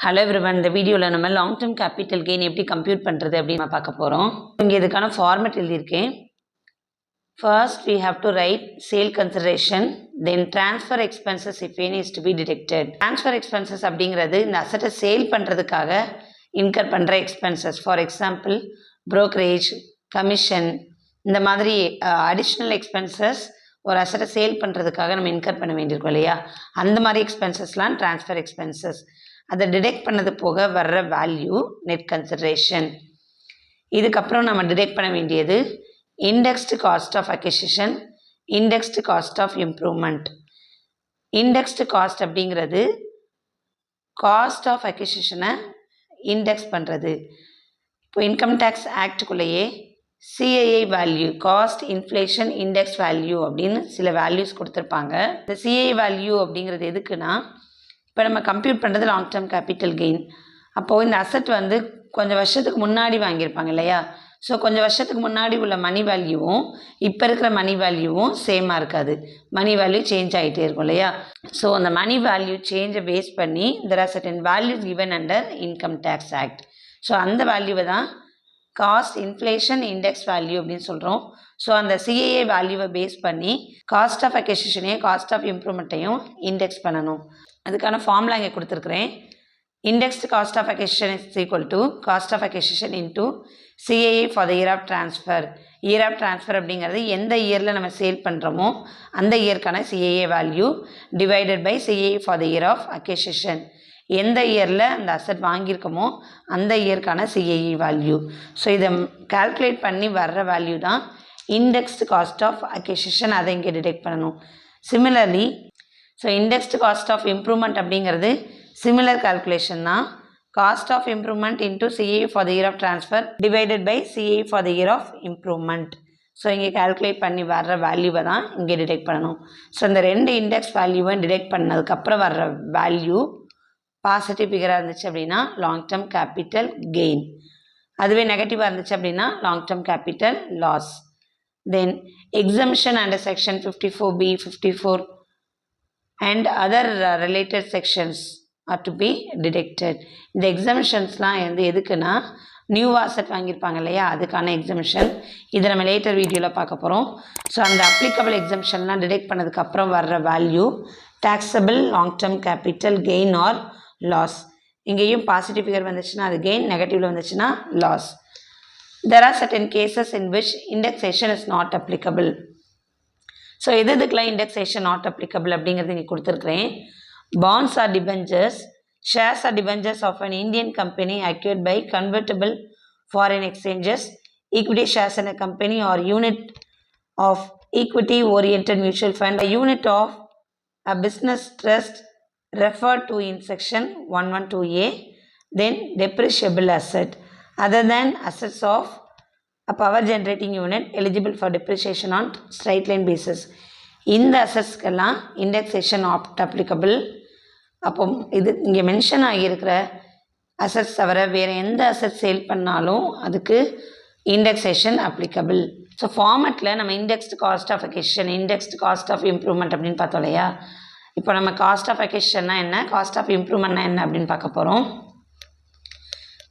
Hello everyone, இந்த வீடியோவில் நம்ம லாங் டேர்ம் கேபிட்டல் கெயின் எப்படி கம்ப்யூட் பண்ணுறது அப்படின்னு நம்ம பார்க்க போகிறோம். இங்கே இதுக்கான ஃபார்மேட் எழுதியிருக்கேன். First we have to write sale consideration, then transfer expenses if any is to be deducted. Transfer expenses அப்படிங்கிறது இந்த அசட்டை சேல் பண்ணுறதுக்காக இன்கர் பண்ணுற expenses. For example brokerage, commission, இந்த மாதிரி அடிஷ்னல் எக்ஸ்பென்சஸ் ஒரு அசட்டை சேல் பண்ணுறதுக்காக நம்ம இன்கர் பண்ண வேண்டியிருக்கோம் இல்லையா, அந்த மாதிரி எக்ஸ்பென்சஸ்லாம் ட்ரான்ஸ்ஃபர் எக்ஸ்பென்சஸ். அதை டிடெக்ட் பண்ணது போக வர்ற வேல்யூ நெட் கன்சிடரேஷன். இதுக்கப்புறம் நம்ம டிடெக்ட் பண்ண வேண்டியது indexed cost of acquisition, indexed cost of improvement. Indexed cost அப்படிங்கிறது காஸ்ட் ஆஃப் அக்விசிஷனை இண்டெக்ஸ் பண்ணுறது. இப்போ இன்கம் டேக்ஸ் ஆக்டுக்குள்ளேயே CII value, cost inflation index value அப்படின்னு சில வேல்யூஸ் கொடுத்துருப்பாங்க. இந்த சிஐஐ வேல்யூ அப்படிங்கிறது எதுக்குன்னா, இப்போ நம்ம கம்ப்யூட் பண்ணுறது லாங் டேர்ம் கேபிட்டல் கெயின். அப்போது இந்த அசட் வந்து கொஞ்சம் வருஷத்துக்கு முன்னாடி வாங்கியிருப்பாங்க இல்லையா, ஸோ கொஞ்சம் வருஷத்துக்கு முன்னாடி உள்ள மணி வேல்யூவும் இப்போ இருக்கிற மணி வேல்யூவும் சேமாக இருக்காது. மணி வேல்யூ சேஞ்ச் ஆகிட்டே இருக்கும் இல்லையா. ஸோ அந்த மணி வேல்யூ சேஞ்சை பேஸ் பண்ணி there are certain values given under income tax act. So அந்த வேல்யூவை தான் காஸ்ட் இன்ஃப்ளேஷன் இண்டெக்ஸ் வேல்யூ அப்படின்னு சொல்கிறோம். ஸோ அந்த சிஏஏ வேல்யூவை பேஸ் பண்ணி காஸ்ட் ஆஃப் அக்விசிஷனையும் காஸ்ட் ஆஃப் இம்ப்ரூவ்மெண்ட்டையும் இண்டெக்ஸ் பண்ணணும். அதுக்கான ஃபார்முலா இங்கே கொடுத்துருக்குறேன். Indexed cost of acquisition is equal to cost of acquisition into CAA for the year of transfer. Year of transfer அப்படிங்கிறது எந்த இயரில் நம்ம சேல் பண்ணுறோமோ அந்த இயர்க்கான CAA value divided by CAA for the year of acquisition. எந்த இயரில் அந்த அசட் வாங்கியிருக்கோமோ அந்த இயர்க்கான சிஏஇ வேல்யூ. ஸோ இதை கால்குலேட் பண்ணி வர்ற வேல்யூ தான் இண்டெக்ஸ்டு காஸ்ட் ஆஃப் அக்விசிஷன். அதை இங்கே டிடெக்ட் பண்ணணும். Similarly so indexed cost of improvement அப்படிங்கிறது சிமிலர் கால்குலேஷன் தான். Cost of improvement into CAE for the year of transfer divided by CAE for the year of improvement. So இங்கே calculate பண்ணி வர்ற வேல்யூவை தான் இங்கே டிடெக்ட் பண்ணணும். ஸோ இந்த ரெண்டு இண்டெக்ஸ் வேல்யூவை டிடெக்ட் பண்ணதுக்கப்புறம் வர்ற வேல்யூ பாசிட்டிவ் ஃபிகராக இருந்துச்சு அப்படின்னா லாங் டேர்ம் கேபிட்டல் கெயின், அதுவே நெகட்டிவாக இருந்துச்சு அப்படின்னா long term capital loss. Then exemption under section 54B, 54 and other related sections are to be deducted. இந்த எக்ஸம்ஷன்ஸ்லாம் வந்து எதுக்குன்னா, நியூ அசட் வாங்கியிருப்பாங்க இல்லையா, அதுக்கான எக்ஸம்ஷன். இதை நம்ம லேட்டர் வீடியோவில் பார்க்க போகிறோம். ஸோ அந்த அப்ளிகபிள் எக்ஸம்ஷன்லாம் டிடெக்ட் பண்ணதுக்கப்புறம் வர்ற value taxable long term capital gain or loss. இங்கேயும் பாசிட்டிவ் ஃபிகர் வந்துச்சுன்னா அது கெயின், நெகட்டிவில் வந்துச்சுன்னா loss. There are certain cases in which indexation is not applicable. So எதுக்கெல்லாம் இண்டெக்ஸேஷன் நாட் அப்ளிகபிள் அப்படிங்கிறது இங்கே கொடுத்துருக்குறேன். Bonds or debentures, shares or debentures of an Indian company acquired by convertible foreign exchanges, equity shares in a company or unit of equity oriented mutual fund, unit of a business trust referred to in section 112A. Then depreciable asset other than assets of a power generating unit eligible for depreciation on straight line basis. இந்த அசட்ஸ்க்கெல்லாம் indexation not applicable. அப்போ இது இங்கே mention ஆகியிருக்கிற assets தவிர வேறு எந்த asset sale பண்ணாலும் அதுக்கு indexation applicable. So ஃபார்மேட்டில் நம்ம indexed cost of acquisition, indexed cost of improvement அப்படின்னு பார்த்தோம் இல்லையா. இப்போ நம்ம காஸ்ட் ஆஃப் அக்விசிஷன்னா என்ன, காஸ்ட் ஆஃப் இம்ப்ரூவ்மெண்ட்னா என்ன அப்படின்னு பார்க்க போகிறோம்.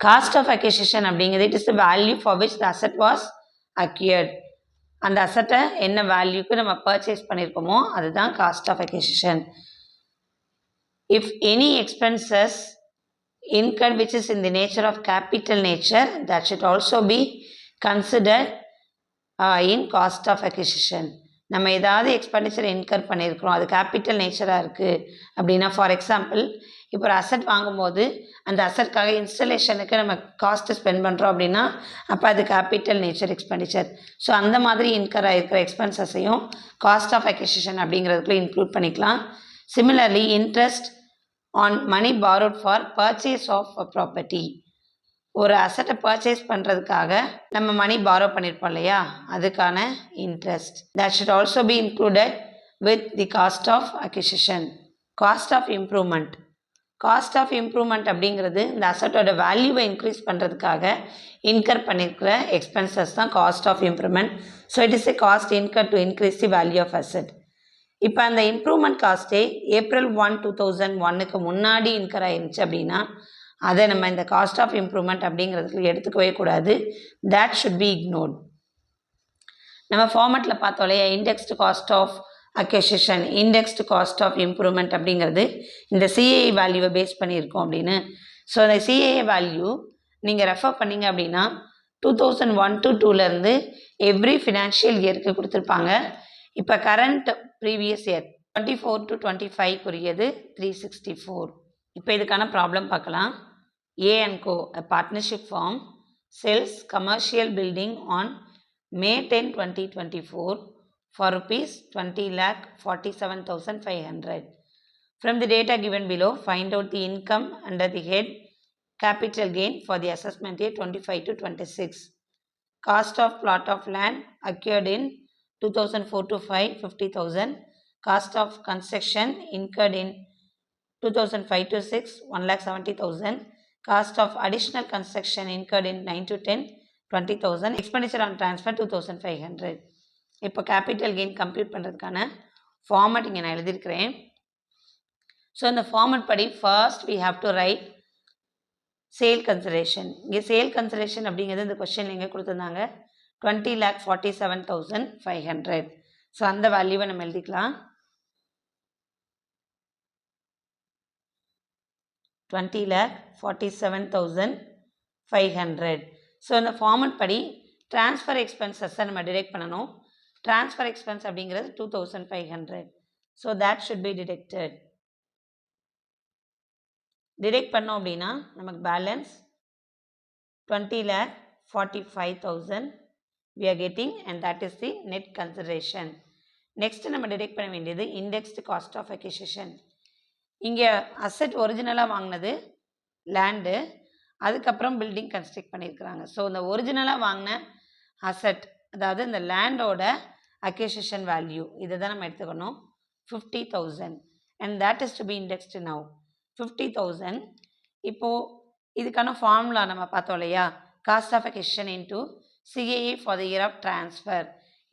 காஸ்ட் ஆஃப் அக்விசிஷன் அப்படிங்கிறது it is the value for which the asset was acquired. அந்த அசட்டை என்ன வேல்யூக்கு நம்ம பர்ச்சேஸ் பண்ணியிருக்கோமோ அதுதான் cost of acquisition. If any expenses incurred which is in the nature of capital nature, that should also be considered in cost of acquisition. நம்ம ஏதாவது expenditure in her பண்ணியிருக்கிறோம், அது கேபிட்டல் நேச்சராக இருக்குது அப்படின்னா, ஃபார் எக்ஸாம்பிள் இப்போ ஒரு அசட் வாங்கும்போது அந்த அசட்காக இன்ஸ்டலேஷனுக்கு நம்ம காஸ்ட்டு ஸ்பெண்ட் பண்ணுறோம் அப்படின்னா அப்போ அது கேபிட்டல் நேச்சர் எக்ஸ்பெண்டிச்சர். ஸோ அந்த மாதிரி இன்கர் ஆகிருக்கிற எக்ஸ்பென்சஸையும் காஸ்ட் ஆஃப் அக்விசிஷன் அப்படிங்கிறதுக்குள்ள இன்க்ளூட் பண்ணிக்கலாம். Similarly interest on money borrowed for purchase of a property, ஒரு அசட்டை பர்ச்சேஸ் பண்ணுறதுக்காக நம்ம மணி பாரோ பண்ணியிருப்போம் இல்லையா, அதுக்கான interest. That should also be included with the cost of acquisition. Cost of improvement, cost of improvement அப்படிங்கிறது இந்த அசட்டோட வேல்யூவை இன்க்ரீஸ் பண்ணுறதுக்காக இன்கர் பண்ணியிருக்கிற எக்ஸ்பென்சஸ் தான் cost of improvement. So it is a cost incur to increase the value of asset. இப்போ அந்த improvement காஸ்ட்டே April 1, 2001க்கு முன்னாடி in her ஆயிருந்துச்சு அப்படின்னா அதை நம்ம இந்த காஸ்ட் ஆஃப் இம்ப்ரூவ்மெண்ட் அப்படிங்கிறதுக்கு எடுத்துக்கவே கூடாது. that should be ignored. நம்ம ஃபார்மேட்டில் பார்த்தோம் இல்லையா, indexed cost of acquisition, indexed cost of improvement அப்படிங்கிறது இந்த சிஏஏ வேல்யூவை பேஸ் பண்ணியிருக்கோம் அப்படின்னு. ஸோ அந்த சிஏஏ வேல்யூ நீங்கள் ரெஃபர் பண்ணீங்க அப்படின்னா 2001 to 2லேருந்து எவ்ரி ஃபினான்ஷியல் இயருக்கு கொடுத்துருப்பாங்க. இப்போ கரண்ட் ப்ரீவியஸ் இயர் 24 to 25 364. இப்போ இதுக்கான ப்ராப்ளம் பார்க்கலாம். A&Co, a partnership firm, sells commercial building on May 10, 2024 for rupees 20,47,500. From the data given below, find out the income under the head capital gain for the assessment year 25 to 26. Cost of plot of land acquired in 2004 to 5, 50,000. Cost of construction incurred in 2005 to 6, 1,70,000. Cost of additional construction incurred in 9 to 10, 20,000. Expenditure on transfer 2,500. இப்போ capital gain compute பண்ணுறதுக்கான format இங்கே நான் எழுதியிருக்கிறேன். So இந்த format படி first we have to write sale consideration. இங்கே sale consideration அப்படிங்கிறது இந்த கொஸ்டின் எங்கே கொடுத்துருந்தாங்க, 20,47,500. ஸோ அந்த வேல்யூவை நம்ம எழுதிக்கலாம். 20,47,500. ஸோ இந்த ஃபார்மட் படி ட்ரான்ஸ்ஃபர் எக்ஸ்பென்சஸை நம்ம டிடெக்ட் பண்ணணும். ட்ரான்ஸ்ஃபர் எக்ஸ்பென்ஸ் அப்படிங்கிறது 2,500. So that should be detected. Detect பண்ணோம் அப்படின்னா நமக்கு balance 20,45,000 we are getting, and that is the net consideration. Next நம்ம டிடெக்ட் பண்ண வேண்டியது இண்டெக்ஸ்டு காஸ்ட் ஆஃப் அக்விசிஷன். இங்கே அசெட் ஒரிஜினலாக வாங்கினது லேண்டு, அதுக்கப்புறம் பில்டிங் கன்ஸ்ட்ரக்ட் பண்ணியிருக்கிறாங்க. ஸோ இந்த ஒரிஜினலாக வாங்கின அசெட், அதாவது இந்த லேண்டோட அக்விசிஷன் வேல்யூ, இதை தான் நம்ம எடுத்துக்கணும், 50,000, and that is to be indexed now. 50,000. இப்போது இதுக்கான ஃபார்முலா நம்ம பார்த்தோம் இல்லையா, cost of acquisition into CAA for the year of transfer.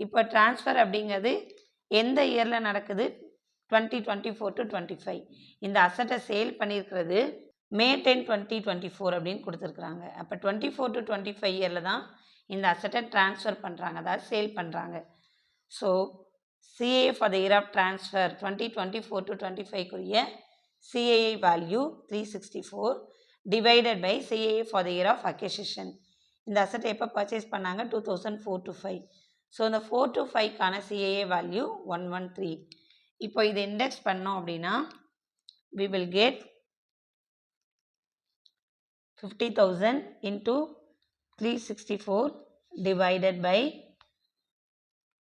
இப்போ ட்ரான்ஸ்ஃபர் அப்படிங்கிறது எந்த இயரில் நடக்குது, 2024 to 25. இந்த அசட்டை சேல் பண்ணியிருக்கிறது May 10, 2024 அப்படின்னு கொடுத்துருக்குறாங்க. அப்போ 24 to 25 இயரில் தான் இந்த அசட்டை ட்ரான்ஸ்ஃபர் பண்ணுறாங்க, அதாவது சேல் பண்ணுறாங்க. So CAA for the year of transfer 2024 to 25 CAA value 364 divided by CAA for the year of acquisition. இந்த asset எப்போ purchase பண்ணாங்க, 2004 to 5. ஸோ இந்த 4 to 5க்கான CAA value 113. இப்போ இது இண்டெக்ஸ் பண்ணோம் அப்படின்னா we will get 50,000 into 364 divided by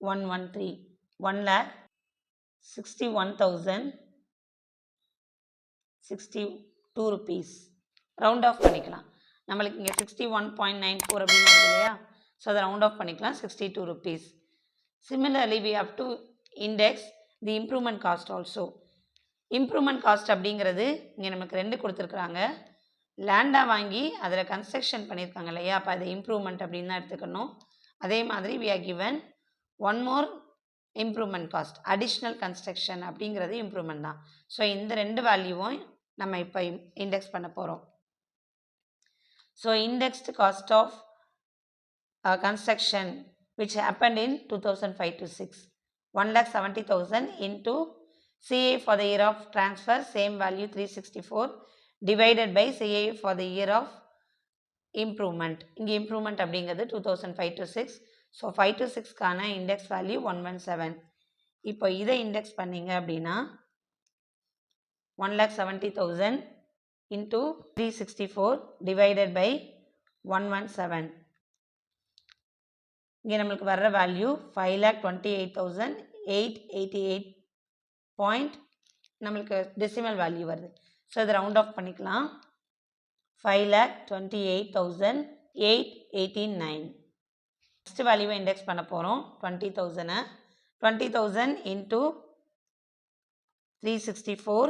113, 1,61,062 rupees. Round off பண்ணிக்கலாம். நம்மளுக்கு இங்கே 61.94 அப்படின்னு வருது இல்லையா, ஸோ அதை ரவுண்ட் ஆஃப் பண்ணிக்கலாம், 62 rupees. Similarly, we have to index the improvement cost also. Improvement cost அப்படிங்கிறது இங்கே நமக்கு ரெண்டு கொடுத்துருக்குறாங்க. லேண்டாக வாங்கி அதில் கன்ஸ்ட்ரக்ஷன் பண்ணியிருக்காங்க இல்லையா, அப்போ அது இம்ப்ரூவ்மெண்ட் அப்படின்னு தான் எடுத்துக்கணும். அதே மாதிரி we are given one more improvement cost, additional construction அப்படிங்கிறது இம்ப்ரூவ்மெண்ட் தான். ஸோ இந்த ரெண்டு வேல்யூவும் நம்ம இப்போ இண்டெக்ஸ் பண்ண போகிறோம். So indexed cost of construction which happened in 2005 to 6, 1,70,000 into CA for the year of transfer, same value 364 divided by CA for the year of improvement. இங்கே improvement அப்படிங்கிறது 2005 to 6. ஸோ 5 to 6க்கான index value 117. இப்போ இதை index பண்ணிங்க அப்படின்னா 1,70,000 into 364 divided by 117. இங்கே நம்மளுக்கு வர்ற வேல்யூ 5,28,888 பாயிண்ட் நம்மளுக்கு டெசிமல் வேல்யூ வருது. ஸோ இதை ரவுண்ட் ஆஃப் பண்ணிக்கலாம், 5,28,889. நெக்ஸ்ட் வேல்யூவை இண்டெக்ஸ் பண்ண போகிறோம், 20,000 இன்ட்டு 364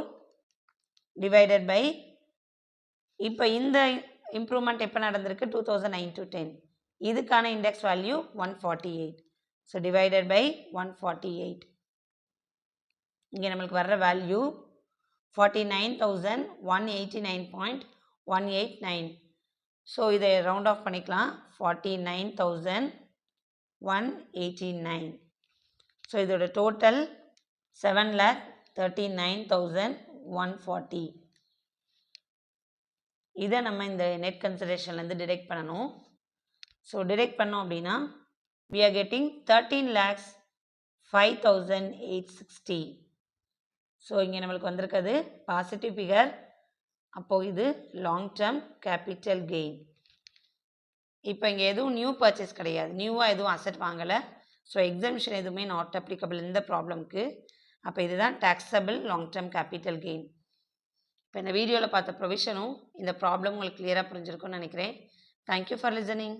டிவைடட் பை, இப்போ இந்த இம்ப்ரூவ்மெண்ட் எப்போ நடந்திருக்கு, 2009 to 10. இதுக்கான index value 148. So divided by 148. இங்கே நம்மளுக்கு வர்ற வேல்யூ 49,189.16 189. ஸோ இதை ரவுண்ட் ஆஃப் பண்ணிக்கலாம். 49,189. ஸோ இதோட டோட்டல் 7,39,140. இதை நம்ம இந்த நெட் கன்சிடரேஷன்லேருந்து டிடெக்ட் பண்ணணும். ஸோ டிடெக்ட் பண்ணோம் அப்படின்னா we are getting 13,05,860. ஸோ இங்கே நம்மளுக்கு வந்திருக்கிறது பாசிட்டிவ் ஃபிகர். அப்போது இது லாங் டேர்ம் கேபிட்டல் கெயின். இப்போ இங்கே எதுவும் நியூ பர்ச்சேஸ் கிடையாது, நியூவாக எதுவும் அசெட் வாங்கலை. ஸோ எக்ஸம்ஷன் எதுவுமே நாட் அப்ளிகபிள் இந்த ப்ராப்ளம்க்கு. அப்போ இதுதான் taxable long term capital gain. இப்போ இந்த வீடியோவில் பார்த்த ப்ரொவிஷனும் இந்த ப்ராப்ளம் உங்களுக்கு கிளியராக புரிஞ்சிருக்கும்னு நினைக்கிறேன். Thank you for listening.